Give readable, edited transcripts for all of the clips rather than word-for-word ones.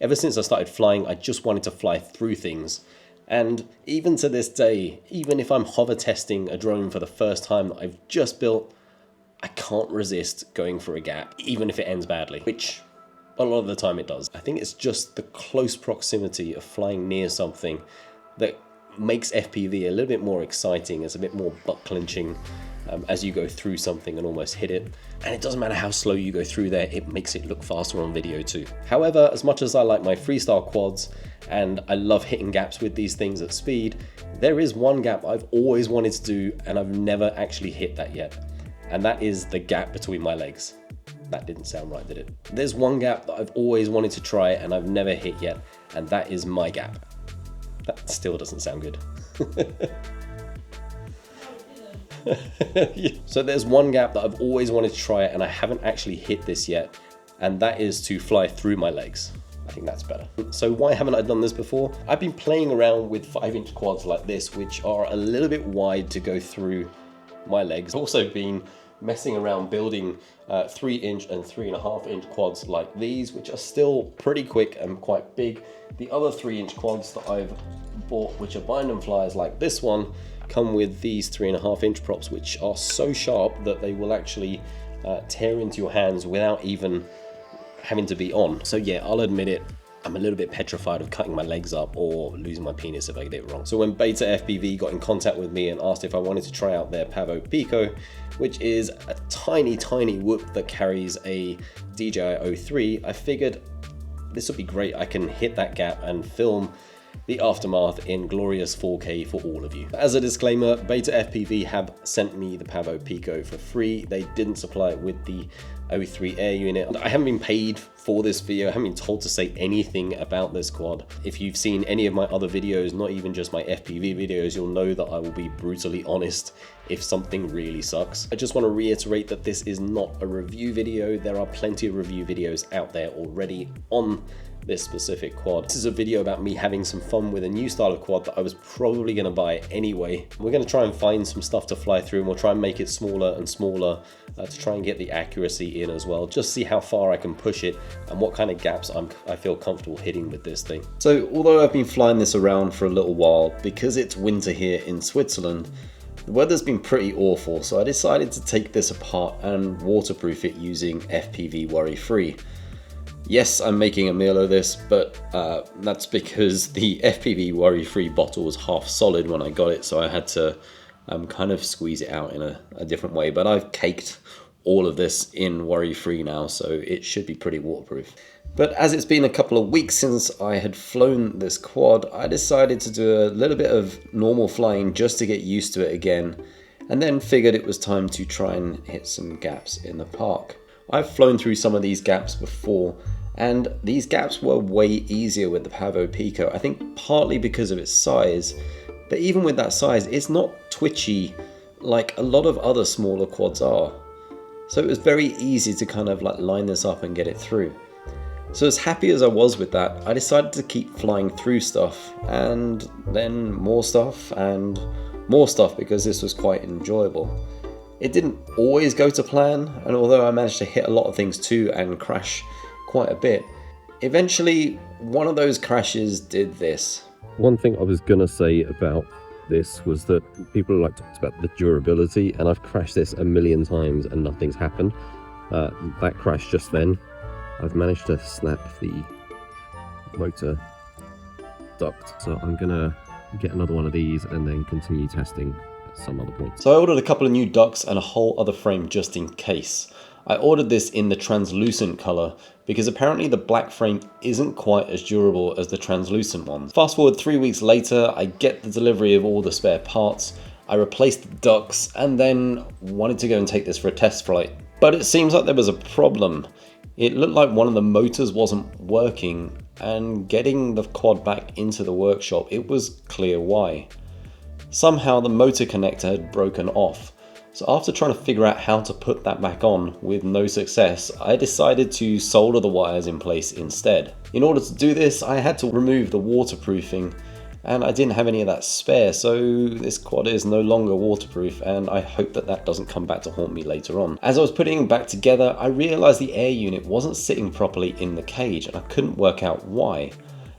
Ever since I started flying, I just wanted to fly through things. And even to this day, even if I'm hover testing a drone for the first time that I've just built, I can't resist going for a gap, even if it ends badly, which a lot of the time it does. I think it's just the close proximity of flying near something that makes FPV a little bit more exciting. It's a bit more butt clenching as you go through something and almost hit it. And it doesn't matter how slow you go through there, it makes it look faster on video too. However, as much as I like my freestyle quads and I love hitting gaps with these things at speed, there is one gap I've always wanted to do and I've never actually hit that yet. And that is the gap between my legs. That didn't sound right, did it? There's one gap that I've always wanted to try and I've never hit yet, and that is my gap. That still doesn't sound good. Yeah. So there's one gap that I've always wanted to try and I haven't actually hit this yet, and that is to fly through my legs. I think that's better. So why haven't I done this before? I've been playing around with 5-inch quads like this, which are a little bit wide to go through my legs. I've also been messing around building 3-inch and 3.5-inch quads like these, which are still pretty quick and quite big. The other 3-inch quads that I've bought, which are bind and flyers like this one, come with these 3.5-inch props, which are so sharp that they will actually tear into your hands without even having to be on. So yeah, I'll admit it, I'm a little bit petrified of cutting my legs up or losing my penis if I get it wrong. So when BetaFPV got in contact with me and asked if I wanted to try out their Pavo Pico, which is a tiny, tiny whoop that carries a DJI O3, I figured this would be great. I can hit that gap and film the aftermath in glorious 4K for all of you. As a disclaimer, BetaFPV have sent me the Pavo Pico for free. They didn't supply it with the O3 Air unit. I haven't been paid for this video. I haven't been told to say anything about this quad. If you've seen any of my other videos, not even just my FPV videos, you'll know that I will be brutally honest if something really sucks. I just want to reiterate that this is not a review video. There are plenty of review videos out there already on this specific quad. This is a video about me having some fun with a new style of quad that I was probably going to buy anyway. We're going to try and find some stuff to fly through, and we'll try and make it smaller and smaller to try and get the accuracy in as well. Just see how far I can push it and what kind of gaps I feel comfortable hitting with this thing. So although I've been flying this around for a little while, because it's winter here in Switzerland, the weather's been pretty awful, so I decided to take this apart and waterproof it using FPV Worry-Free. Yes, I'm making a meal of this, but that's because the FPV Worry-Free bottle was half solid when I got it, so I had to kind of squeeze it out in a different way. But I've caked all of this in Worry-Free now, so it should be pretty waterproof. But as it's been a couple of weeks since I had flown this quad, I decided to do a little bit of normal flying just to get used to it again, and then figured it was time to try and hit some gaps in the park. I've flown through some of these gaps before, and these gaps were way easier with the Pavo Pico. I think partly because of its size, but even with that size, it's not twitchy like a lot of other smaller quads are. So it was very easy to kind of like line this up and get it through. So as happy as I was with that, I decided to keep flying through stuff, and then more stuff and more stuff, because this was quite enjoyable. It didn't always go to plan, and although I managed to hit a lot of things too and crash quite a bit, eventually one of those crashes did this. One thing I was gonna say about this was that people like talked about the durability, and I've crashed this a million times and nothing's happened. That crash just then, I've managed to snap the motor duct, so I'm gonna get another one of these and then continue testing at some other point. So I ordered a couple of new ducts and a whole other frame just in case. I ordered this in the translucent color because apparently the black frame isn't quite as durable as the translucent ones. Fast forward 3 weeks later, I get the delivery of all the spare parts, I replaced the ducts, and then wanted to go and take this for a test flight. But it seems like there was a problem. It looked like one of the motors wasn't working, and getting the quad back into the workshop, it was clear why. Somehow the motor connector had broken off. So after trying to figure out how to put that back on with no success, I decided to solder the wires in place instead. In order to do this, I had to remove the waterproofing and I didn't have any of that spare, so this quad is no longer waterproof, and I hope that that doesn't come back to haunt me later on. As I was putting it back together, I realized the air unit wasn't sitting properly in the cage, and I couldn't work out why.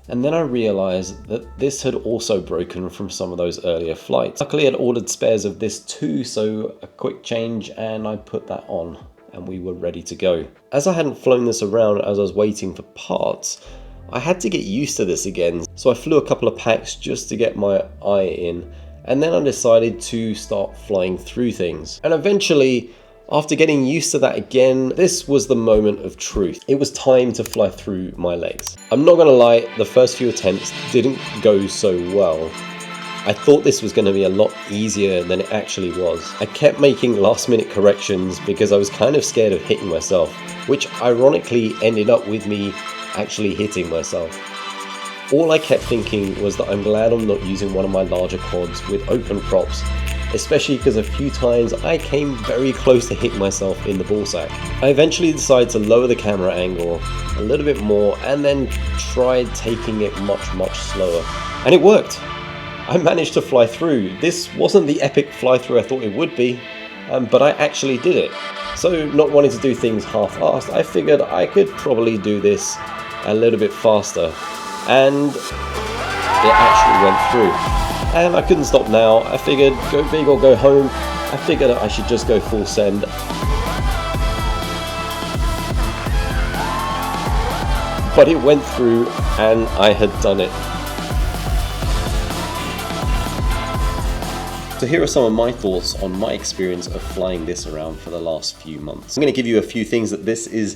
And then I realized that this had also broken from some of those earlier flights. Luckily I'd ordered spares of this too, so a quick change and I put that on and we were ready to go. As I hadn't flown this around as I was waiting for parts, I had to get used to this again. So I flew a couple of packs just to get my eye in, and then I decided to start flying through things. And eventually, after getting used to that again, this was the moment of truth. It was time to fly through my legs. I'm not gonna lie, the first few attempts didn't go so well. I thought this was going to be a lot easier than it actually was. I kept making last minute corrections because I was kind of scared of hitting myself, which ironically ended up with me actually hitting myself. All I kept thinking was that I'm glad I'm not using one of my larger quads with open props, especially because a few times I came very close to hitting myself in the ballsack. I eventually decided to lower the camera angle a little bit more and then tried taking it much slower. And it worked! I managed to fly through. This wasn't the epic fly through I thought it would be, but I actually did it. So not wanting to do things half-assed, I figured I could probably do this a little bit faster, and it actually went through. And I couldn't stop now. I figured go big or go home. I figured I should just go full send. But it went through and I had done it. So here are some of my thoughts on my experience of flying this around for the last few months. I'm going to give you a few things that this is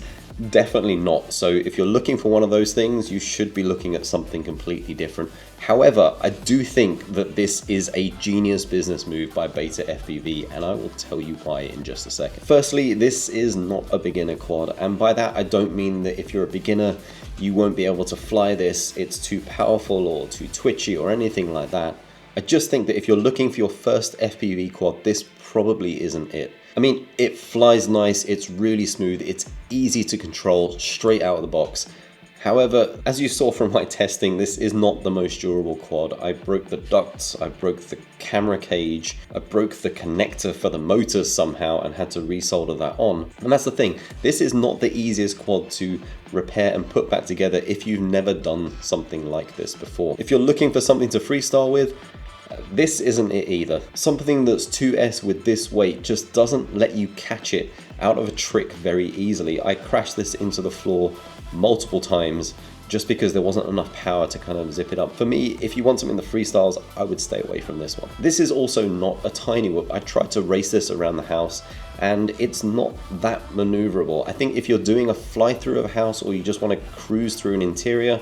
definitely not. So if you're looking for one of those things, you should be looking at something completely different. However, I do think that this is a genius business move by BetaFPV, and I will tell you why in just a second. Firstly, this is not a beginner quad, and by that I don't mean that if you're a beginner you won't be able to fly this, it's too powerful or too twitchy or anything like that. I just think that if you're looking for your first FPV quad, this probably isn't it. I mean, it flies nice, it's really smooth, it's easy to control straight out of the box. However, as you saw from my testing, this is not the most durable quad. I broke the ducts, I broke the camera cage, I broke the connector for the motors somehow and had to resolder that on. And that's the thing, this is not the easiest quad to repair and put back together if you've never done something like this before. If you're looking for something to freestyle with, this isn't it either. Something that's 2S with this weight just doesn't let you catch it out of a trick very easily. I crashed this into the floor multiple times just because there wasn't enough power to kind of zip it up. For me, if you want something that freestyles, I would stay away from this one. This is also not a tiny whoop. I tried to race this around the house and it's not that maneuverable. I think if you're doing a fly through of a house or you just want to cruise through an interior,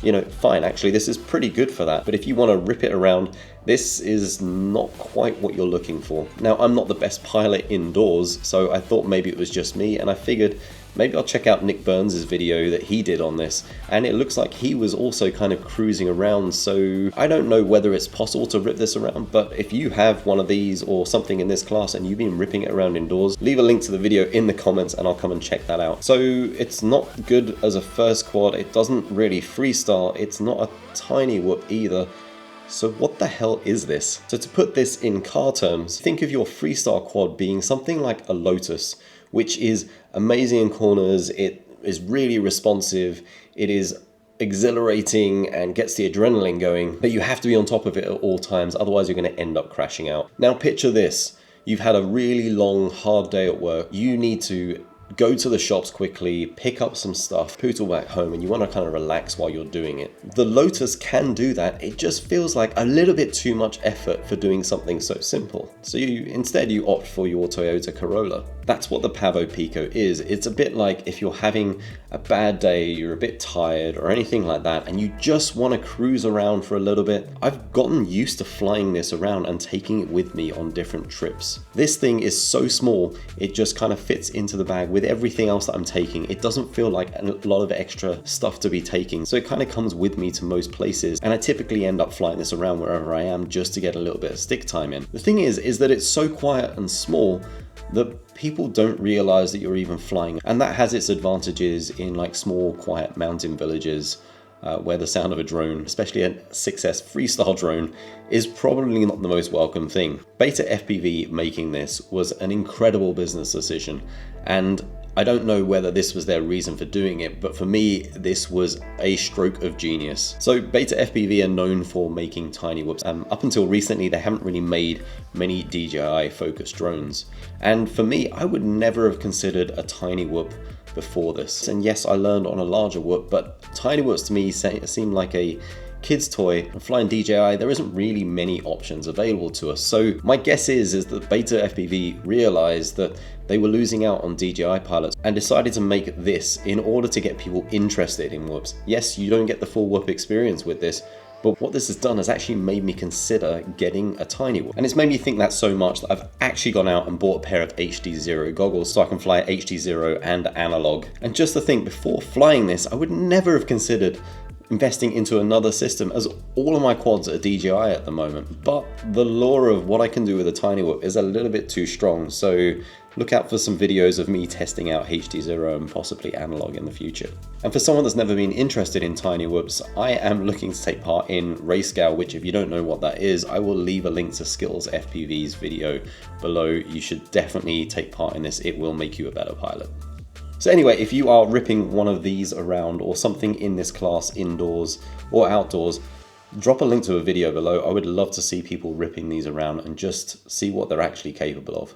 you know, fine, actually this is pretty good for that. But if you want to rip it around, this is not quite what you're looking for. Now, I'm not the best pilot indoors, so I thought maybe it was just me, and I figured maybe I'll check out Nick Burns' video that he did on this, and it looks like he was also kind of cruising around, so I don't know whether it's possible to rip this around, but if you have one of these or something in this class and you've been ripping it around indoors, leave a link to the video in the comments and I'll come and check that out. So it's not good as a first quad, it doesn't really freestyle, it's not a tiny whoop either. So what the hell is this? So to put this in car terms, think of your freestyle quad being something like a Lotus, which is amazing in corners, it is really responsive, it is exhilarating and gets the adrenaline going, but you have to be on top of it at all times, otherwise you're going to end up crashing out. Now picture this, you've had a really long, hard day at work, you need to go to the shops quickly, pick up some stuff, poodle back home, and you want to kind of relax while you're doing it. The Lotus can do that, it just feels like a little bit too much effort for doing something so simple. So instead you opt for your Toyota Corolla. That's what the Pavo Pico is. It's a bit like if you're having a bad day, you're a bit tired or anything like that, and you just want to cruise around for a little bit. I've gotten used to flying this around and taking it with me on different trips. This thing is so small, it just kind of fits into the bag with everything else that I'm taking. It doesn't feel like a lot of extra stuff to be taking, so it kind of comes with me to most places, and I typically end up flying this around wherever I am just to get a little bit of stick time in. The thing is that it's so quiet and small that people don't realize that you're even flying, and that has its advantages in like small quiet mountain villages where the sound of a drone, especially a 6S freestyle drone, is probably not the most welcome thing. BetaFPV making this was an incredible business decision, and I don't know whether this was their reason for doing it, but for me, this was a stroke of genius. So BetaFPV are known for making tiny whoops. Up until recently, they haven't really made many DJI focused drones. And for me, I would never have considered a tiny whoop before this. And yes, I learned on a larger whoop, but tiny whoops to me seem like a kid's toy. And flying DJI, there isn't really many options available to us. So my guess is that BetaFPV realized that they were losing out on DJI pilots and decided to make this in order to get people interested in whoops. Yes, you don't get the full whoop experience with this, but what this has done has actually made me consider getting a tiny whoop. And it's made me think that so much that I've actually gone out and bought a pair of HD0 goggles so I can fly HD0 and analog. And just to think, before flying this, I would never have considered investing into another system, as all of my quads are DJI at the moment. But the lure of what I can do with a tiny whoop is a little bit too strong, so look out for some videos of me testing out HD0 and possibly analog in the future. And for someone that's never been interested in tiny whoops, I am looking to take part in Rayscale, which if you don't know what that is, I will leave a link to Skills FPV's video below. You should definitely take part in this. It will make you a better pilot. So anyway, if you are ripping one of these around or something in this class indoors or outdoors, drop a link to a video below. I would love to see people ripping these around and just see what they're actually capable of.